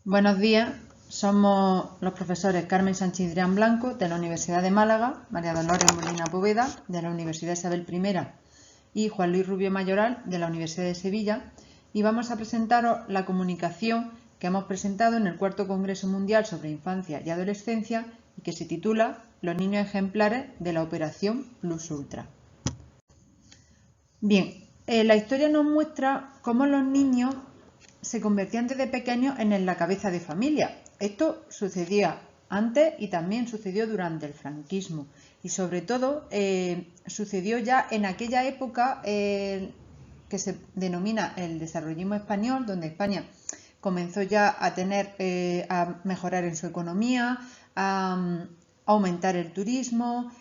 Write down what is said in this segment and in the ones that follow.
Buenos días, somos los profesores Carmen Sánchez Drián Blanco de la Universidad de Málaga, María Dolores Molina Poveda de la Universidad Isabel I y Juan Luis Rubio Mayoral de la Universidad de Sevilla, y vamos a presentaros la comunicación que hemos presentado en el cuarto Congreso Mundial sobre Infancia y Adolescencia y que se titula Los niños ejemplares de la Operación Plus Ultra. Bien, la historia nos muestra cómo los niños se convertían desde pequeños en la cabeza de familia. Esto sucedía antes y también sucedió durante el franquismo y sobre todo sucedió ya en aquella época que se denomina el desarrollismo español, donde España comenzó ya a a mejorar en su economía, a aumentar el turismo.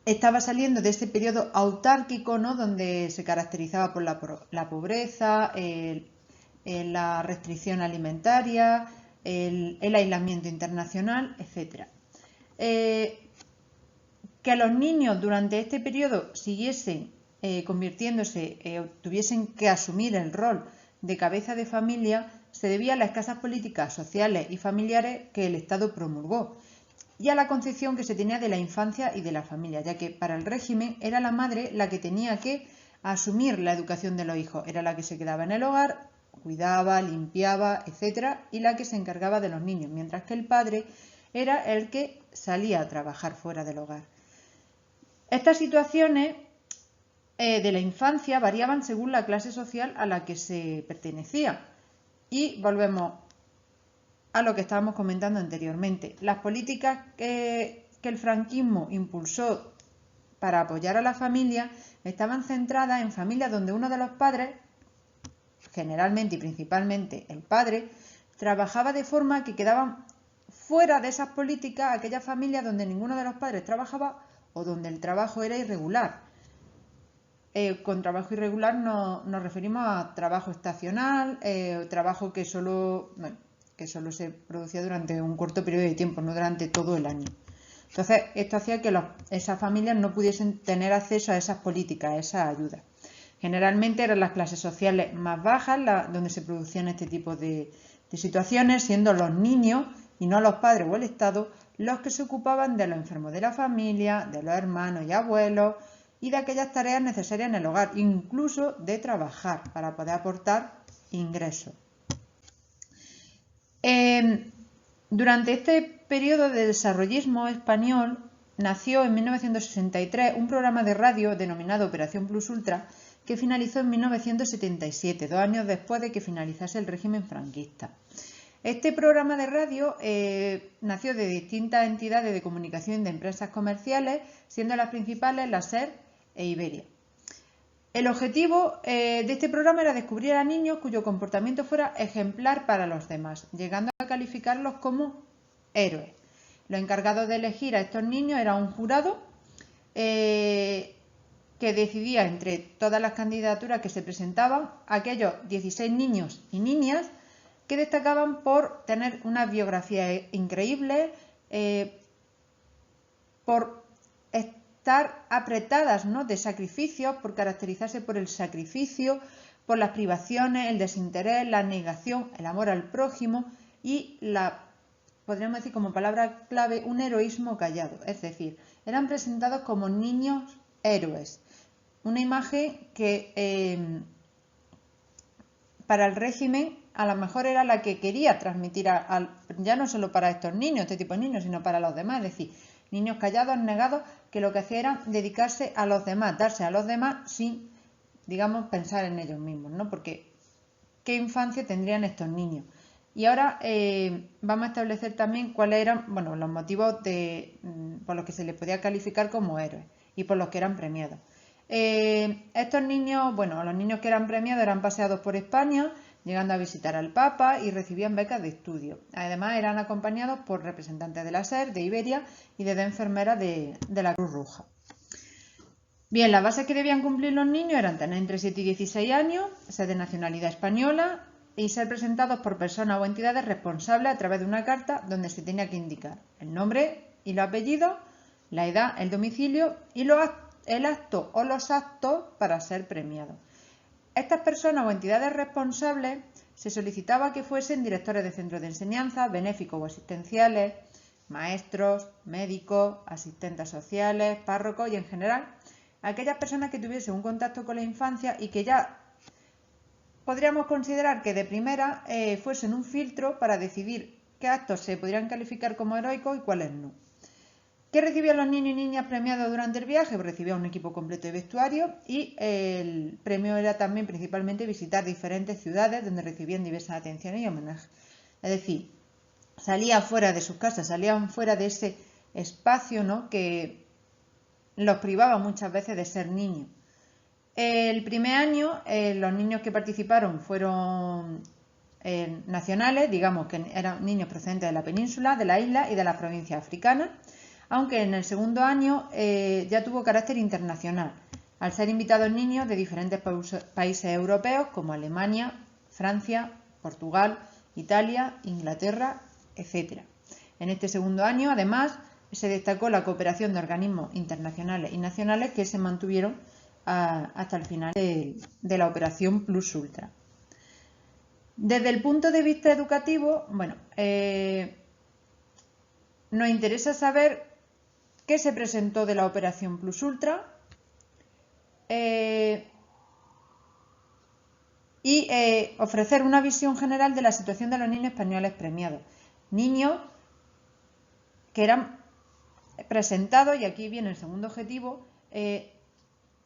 Estaba saliendo de ese periodo autárquico, ¿no?, donde se caracterizaba por la pobreza, la restricción alimentaria, el aislamiento internacional, etc. Que los niños durante este periodo siguiesen convirtiéndose, tuviesen que asumir el rol de cabeza de familia, se debía a las escasas políticas sociales y familiares que el Estado promulgó y a la concepción que se tenía de la infancia y de la familia, ya que para el régimen era la madre la que tenía que asumir la educación de los hijos, era la que se quedaba en el hogar, cuidaba, limpiaba, etc., y la que se encargaba de los niños, mientras que el padre era el que salía a trabajar fuera del hogar. Estas situaciones de la infancia variaban según la clase social a la que se pertenecía. Y volvemos a lo que estábamos comentando anteriormente. Las políticas que el franquismo impulsó para apoyar a la familia estaban centradas en familias donde uno de los padres, generalmente y principalmente el padre, trabajaba de forma que quedaban fuera de esas políticas aquellas familias donde ninguno de los padres trabajaba o donde el trabajo era irregular. Con trabajo irregular nos referimos a trabajo estacional, trabajo que solo se producía durante un corto periodo de tiempo, no durante todo el año. Entonces, esto hacía que esas familias no pudiesen tener acceso a esas políticas, a esas ayudas. Generalmente eran las clases sociales más bajas donde se producían este tipo de situaciones, siendo los niños y no los padres o el Estado los que se ocupaban de los enfermos de la familia, de los hermanos y abuelos y de aquellas tareas necesarias en el hogar, incluso de trabajar para poder aportar ingresos. Durante este periodo de desarrollismo español nació en 1963 un programa de radio denominado Operación Plus Ultra que finalizó en 1977, 2 años después de que finalizase el régimen franquista. Este programa de radio nació de distintas entidades de comunicación y de empresas comerciales, siendo las principales la SER e Iberia. El objetivo de este programa era descubrir a niños cuyo comportamiento fuera ejemplar para los demás, llegando a calificarlos como héroes. Los encargados de elegir a estos niños era un jurado que decidía entre todas las candidaturas que se presentaban aquellos 16 niños y niñas que destacaban por tener una biografía increíble, por estar apretadas, ¿no?, de sacrificios, por caracterizarse por el sacrificio, por las privaciones, el desinterés, la negación, el amor al prójimo y podríamos decir como palabra clave, un heroísmo callado. Es decir, eran presentados como niños héroes. Una imagen que para el régimen a lo mejor era la que quería transmitir ya no solo para estos niños, este tipo de niños, sino para los demás, es decir, niños callados, negados, que lo que hacían era dedicarse a los demás, darse a los demás sin, digamos, pensar en ellos mismos, ¿no? Porque ¿qué infancia tendrían estos niños? Y ahora vamos a establecer también cuáles eran, bueno, los motivos por los que se les podía calificar como héroes y por los que eran premiados. Estos niños, bueno, los niños que eran premiados eran paseados por España, llegando a visitar al Papa y recibían becas de estudio. Además, eran acompañados por representantes de la SER, de Iberia y de enfermeras de la Cruz Roja. Bien, las bases que debían cumplir los niños eran tener entre 7 y 16 años, ser de nacionalidad española y ser presentados por personas o entidades responsables a través de una carta donde se tenía que indicar el nombre y los apellidos, la edad, el domicilio y el acto o los actos para ser premiados. Estas personas o entidades responsables Se solicitaba que fuesen directores de centros de enseñanza, benéficos o asistenciales, maestros, médicos, asistentes sociales, párrocos y en general aquellas personas que tuviesen un contacto con la infancia y que ya podríamos considerar que de primera fuesen un filtro para decidir qué actos se podrían calificar como heroicos y cuáles no. ¿Qué recibían los niños y niñas premiados durante el viaje? Pues recibían un equipo completo de vestuario y el premio era también principalmente visitar diferentes ciudades donde recibían diversas atenciones y homenajes. Es decir, salían fuera de sus casas, salían fuera de ese espacio, ¿no?, que los privaba muchas veces de ser niños. El primer año los niños que participaron fueron nacionales, digamos que eran niños procedentes de la península, de la isla y de las provincias africanas, aunque en el segundo año ya tuvo carácter internacional, al ser invitados niños de diferentes países europeos como Alemania, Francia, Portugal, Italia, Inglaterra, etc. En este segundo año, además, se destacó la cooperación de organismos internacionales y nacionales que se mantuvieron hasta el final de la operación Plus Ultra. Desde el punto de vista educativo, bueno, nos interesa saber qué se presentó de la operación Plus Ultra y ofrecer una visión general de la situación de los niños españoles premiados. Niños que eran presentados, y aquí viene el segundo objetivo,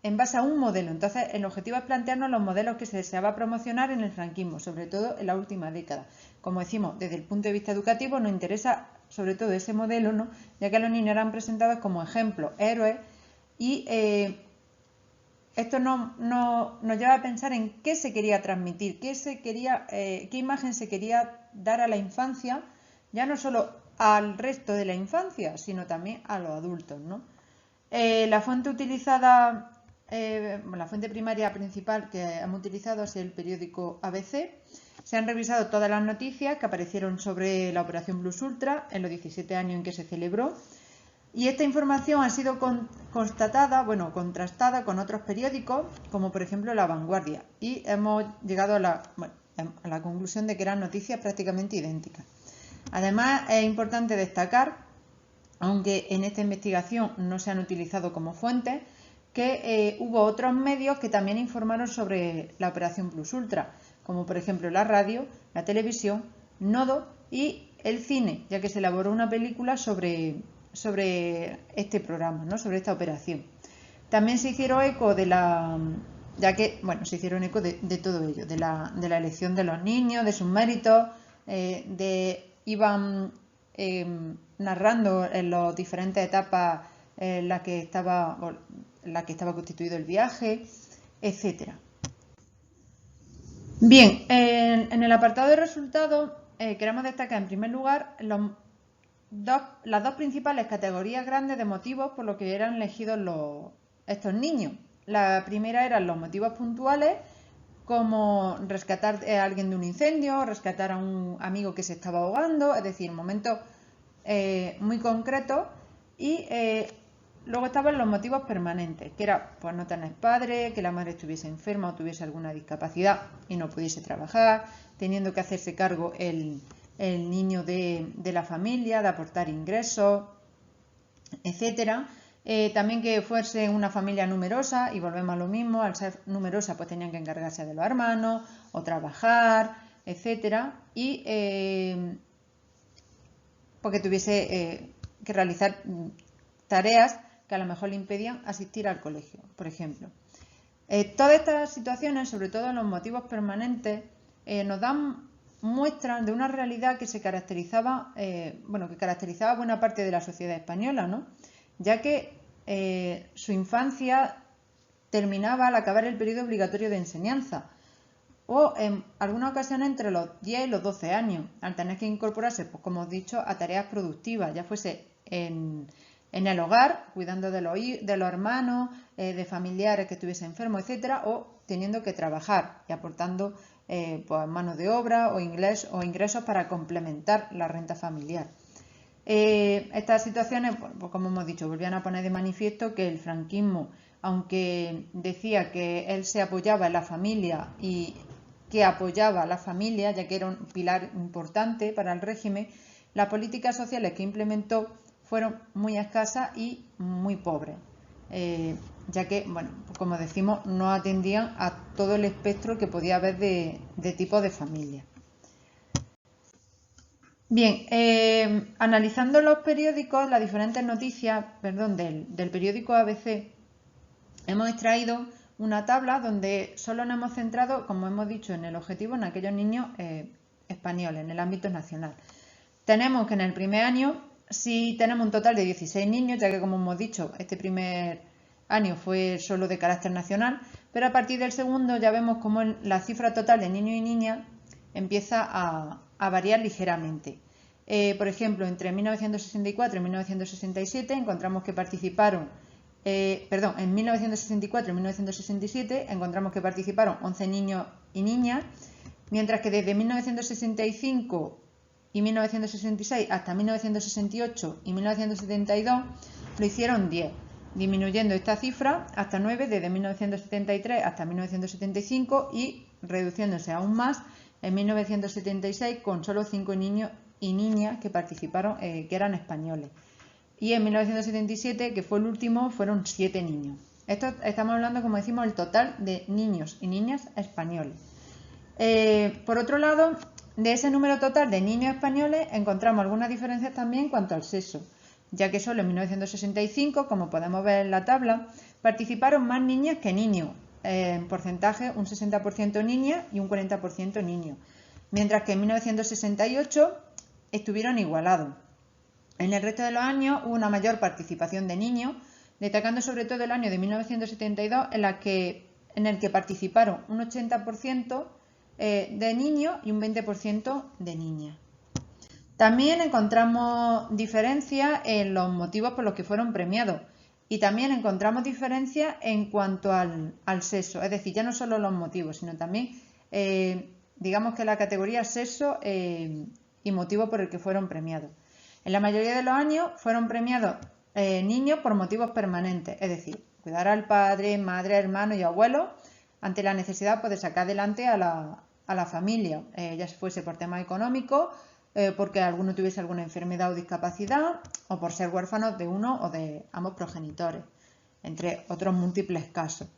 en base a un modelo. Entonces, el objetivo es plantearnos los modelos que se deseaba promocionar en el franquismo, sobre todo en la última década. Como decimos, desde el punto de vista educativo nos interesa sobre todo ese modelo, ¿no?, ya que los niños eran presentados como ejemplos, héroes, y esto nos lleva a pensar en qué se quería transmitir, qué imagen se quería dar a la infancia, ya no solo al resto de la infancia, sino también a los adultos, ¿no? La fuente utilizada, la fuente primaria principal que hemos utilizado es el periódico ABC. Se han revisado todas las noticias que aparecieron sobre la operación Plus Ultra en los 17 años en que se celebró. Y esta información ha sido contrastada con otros periódicos, como por ejemplo La Vanguardia, y hemos llegado a la conclusión de que eran noticias prácticamente idénticas. Además, es importante destacar, aunque en esta investigación no se han utilizado como fuentes, que hubo otros medios que también informaron sobre la operación Plus Ultra, como por ejemplo la radio, la televisión, Nodo y el cine, ya que se elaboró una película sobre este programa, ¿no?, sobre esta operación. También se hicieron eco de todo ello, de la elección de los niños, de sus méritos, iban narrando en las diferentes etapas en las que estaba constituido el viaje, etc. Bien, en el apartado de resultados queremos destacar en primer lugar las dos principales categorías grandes de motivos por los que eran elegidos estos niños. La primera eran los motivos puntuales, como rescatar a alguien de un incendio, rescatar a un amigo que se estaba ahogando, es decir, momentos muy concretos. Y luego estaban los motivos permanentes, que era pues no tener padre, que la madre estuviese enferma o tuviese alguna discapacidad y no pudiese trabajar, teniendo que hacerse cargo el niño de la familia, de aportar ingresos, etcétera. También que fuese una familia numerosa, y volvemos a lo mismo, al ser numerosa pues tenían que encargarse de los hermanos o trabajar, etcétera, y porque tuviese que realizar tareas que a lo mejor le impedían asistir al colegio, por ejemplo. Todas estas situaciones, sobre todo los motivos permanentes, nos dan muestran de una realidad que caracterizaba buena parte de la sociedad española, ¿no?, ya que su infancia terminaba al acabar el periodo obligatorio de enseñanza, o en algunas ocasiones entre los 10 y los 12 años, al tener que incorporarse, pues como os he dicho, a tareas productivas, ya fuese en el hogar, cuidando de los hermanos, de familiares que estuviesen enfermos, etcétera, o teniendo que trabajar y aportando pues mano de obra o ingresos para complementar la renta familiar. Estas situaciones, pues como hemos dicho, volvían a poner de manifiesto que el franquismo, aunque decía que él se apoyaba en la familia y que apoyaba a la familia, ya que era un pilar importante para el régimen, las políticas sociales que implementó fueron muy escasas y muy pobres, ya que, bueno, como decimos, no atendían a todo el espectro que podía haber de tipos de familia. Bien, analizando los periódicos, las diferentes noticias, del periódico ABC, hemos extraído una tabla donde solo nos hemos centrado, como hemos dicho, en el objetivo en aquellos niños españoles, en el ámbito nacional. Tenemos que en el primer año sí tenemos un total de 16 niños, ya que, como hemos dicho, este primer año fue solo de carácter nacional, pero a partir del segundo ya vemos cómo la cifra total de niños y niñas empieza a variar ligeramente. Por ejemplo, entre 1964 y 1967 encontramos que participaron, en 1964 y 1967 encontramos que participaron 11 niños y niñas, mientras que desde 1965 y 1966 hasta 1968 y 1972 lo hicieron 10, disminuyendo esta cifra hasta 9 desde 1973 hasta 1975 y reduciéndose aún más en 1976 con solo 5 niños y niñas que participaron, que eran españoles. Y en 1977, que fue el último, fueron 7 niños. Esto estamos hablando, como decimos, el total de niños y niñas españoles. Por otro lado, de ese número total de niños españoles encontramos algunas diferencias también en cuanto al sexo, ya que solo en 1965, como podemos ver en la tabla, participaron más niñas que niños, en porcentaje un 60% niñas y un 40% niños, mientras que en 1968 estuvieron igualados. En el resto de los años hubo una mayor participación de niños, destacando sobre todo el año de 1972 en el que participaron un 80% de niños y un 20% de niñas. También encontramos diferencias en los motivos por los que fueron premiados y también encontramos diferencias en cuanto al sexo, es decir, ya no solo los motivos, sino también, digamos que la categoría sexo y motivo por el que fueron premiados. En la mayoría de los años fueron premiados niños por motivos permanentes, es decir, cuidar al padre, madre, hermano y abuelo ante la necesidad de sacar adelante a la familia, ya fuese por temas económicos, porque alguno tuviese alguna enfermedad o discapacidad, o por ser huérfanos de uno o de ambos progenitores, entre otros múltiples casos.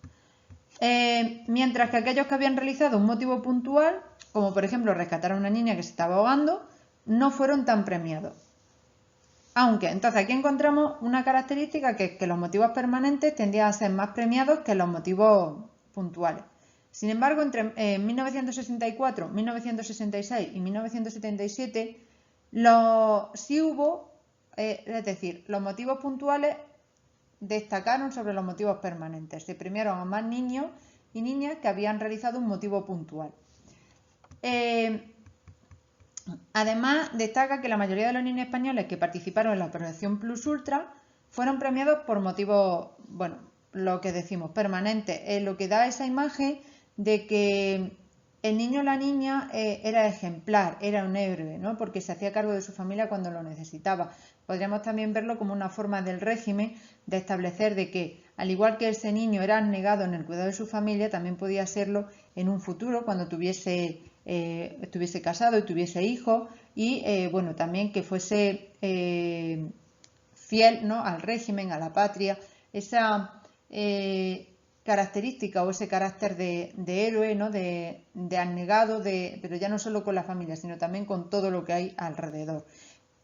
Mientras que aquellos que habían realizado un motivo puntual, como por ejemplo rescatar a una niña que se estaba ahogando, no fueron tan premiados. Aunque, entonces aquí encontramos una característica que es que los motivos permanentes tendían a ser más premiados que los motivos puntuales. Sin embargo, entre 1964, 1966 y 1977 sí hubo, es decir, los motivos puntuales destacaron sobre los motivos permanentes. Se premiaron a más niños y niñas que habían realizado un motivo puntual. Además, destaca que la mayoría de los niños españoles que participaron en la Operación Plus Ultra fueron premiados por motivos, lo que decimos, permanentes, lo que da esa imagen de que el niño o la niña era ejemplar, era un héroe, ¿no? Porque se hacía cargo de su familia cuando lo necesitaba. Podríamos también verlo como una forma del régimen de establecer de que, al igual que ese niño era negado en el cuidado de su familia, también podía serlo en un futuro cuando estuviese casado y tuviese hijos y también que fuese fiel, ¿no?, al régimen, a la patria, esa característica o ese carácter de héroe, ¿no?, de abnegado, pero ya no solo con la familia, sino también con todo lo que hay alrededor,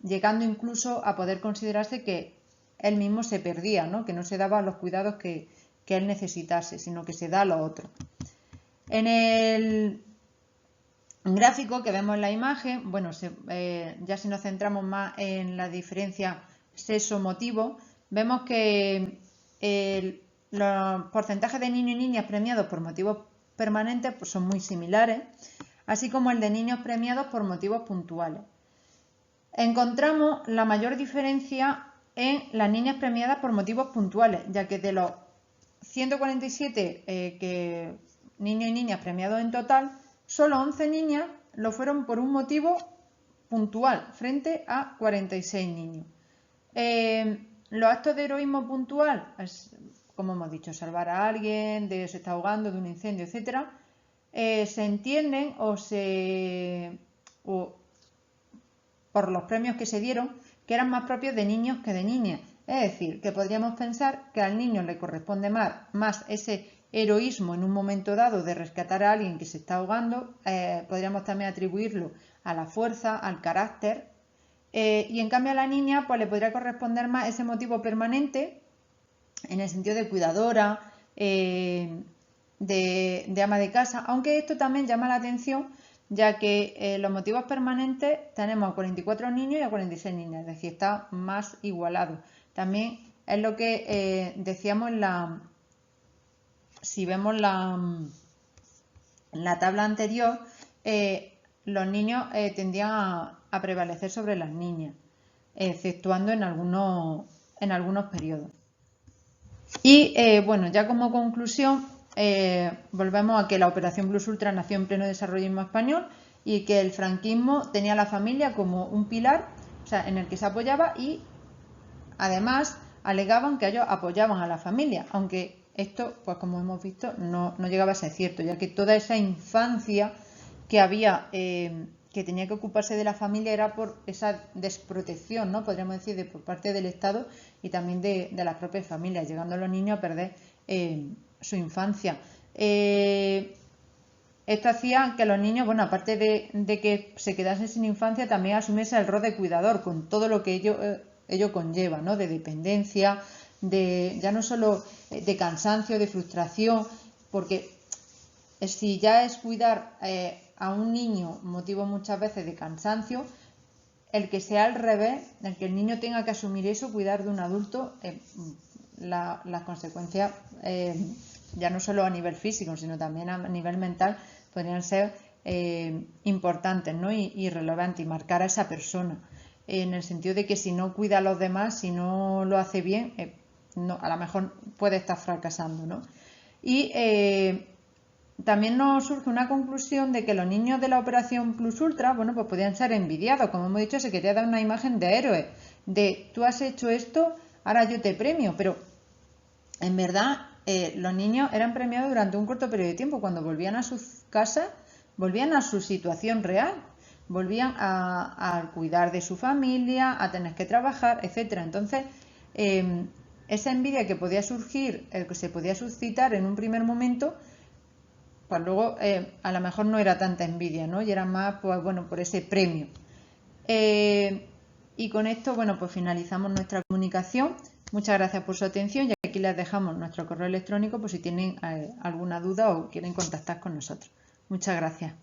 llegando incluso a poder considerarse que él mismo se perdía, ¿no?, que no se daba los cuidados que él necesitase, sino que se da a lo otro. En el gráfico que vemos en la imagen, ya si nos centramos más en la diferencia sexo-motivo, vemos que los porcentajes de niños y niñas premiados por motivos permanentes son muy similares, así como el de niños premiados por motivos puntuales. Encontramos la mayor diferencia en las niñas premiadas por motivos puntuales, ya que de los 147 niños y niñas premiados en total, solo 11 niñas lo fueron por un motivo puntual, frente a 46 niños. Los actos de heroísmo puntual, como hemos dicho, salvar a alguien, de se está ahogando, de un incendio, etc., se entienden por los premios que se dieron, que eran más propios de niños que de niñas. Es decir, que podríamos pensar que al niño le corresponde más ese heroísmo en un momento dado de rescatar a alguien que se está ahogando. Podríamos también atribuirlo a la fuerza, al carácter, y en cambio a la niña pues le podría corresponder más ese motivo permanente en el sentido de cuidadora, de ama de casa, aunque esto también llama la atención, ya que los motivos permanentes tenemos a 44 niños y a 46 niñas, es decir, está más igualado. También es lo que decíamos si vemos la tabla anterior, los niños tendían a prevalecer sobre las niñas, exceptuando en algunos periodos. Y bueno, ya como conclusión, volvemos a que la Operación Plus Ultra nació en pleno desarrollismo español y que el franquismo tenía a la familia como un pilar, o sea, en el que se apoyaba, y además alegaban que ellos apoyaban a la familia, aunque esto, pues como hemos visto, no llegaba a ser cierto, ya que toda esa infancia que había, que tenía que ocuparse de la familia, era por esa desprotección, ¿no? Podríamos decir, por parte del Estado y también de las propias familias, llegando a los niños a perder su infancia. Esto hacía que los niños, bueno, aparte de que se quedasen sin infancia, también asumiese el rol de cuidador, con todo lo que ello conlleva, ¿no? De dependencia, ya no solo de cansancio, de frustración, porque si ya es cuidar a un niño motivo muchas veces de cansancio, el que sea al revés, el que el niño tenga que asumir eso, cuidar de un adulto, las consecuencias, ya no solo a nivel físico, sino también a nivel mental, podrían ser importantes, ¿no? y relevantes, y marcar a esa persona, en el sentido de que si no cuida a los demás, si no lo hace bien, a lo mejor puede estar fracasando, ¿no? Y también nos surge una conclusión de que los niños de la Operación Plus Ultra, bueno, pues podían ser envidiados. Como hemos dicho, se quería dar una imagen de héroe, de tú has hecho esto, ahora yo te premio. Pero en verdad los niños eran premiados durante un corto periodo de tiempo. Cuando volvían a sus casas, volvían a su situación real, volvían a cuidar de su familia, a tener que trabajar, etcétera. Entonces, esa envidia que podía surgir, que se podía suscitar en un primer momento, pues luego a lo mejor no era tanta envidia, ¿no? Y era más, pues bueno, por ese premio. Y con esto, bueno, pues finalizamos nuestra comunicación. Muchas gracias por su atención, y aquí les dejamos nuestro correo electrónico por si tienen alguna duda o quieren contactar con nosotros. Muchas gracias.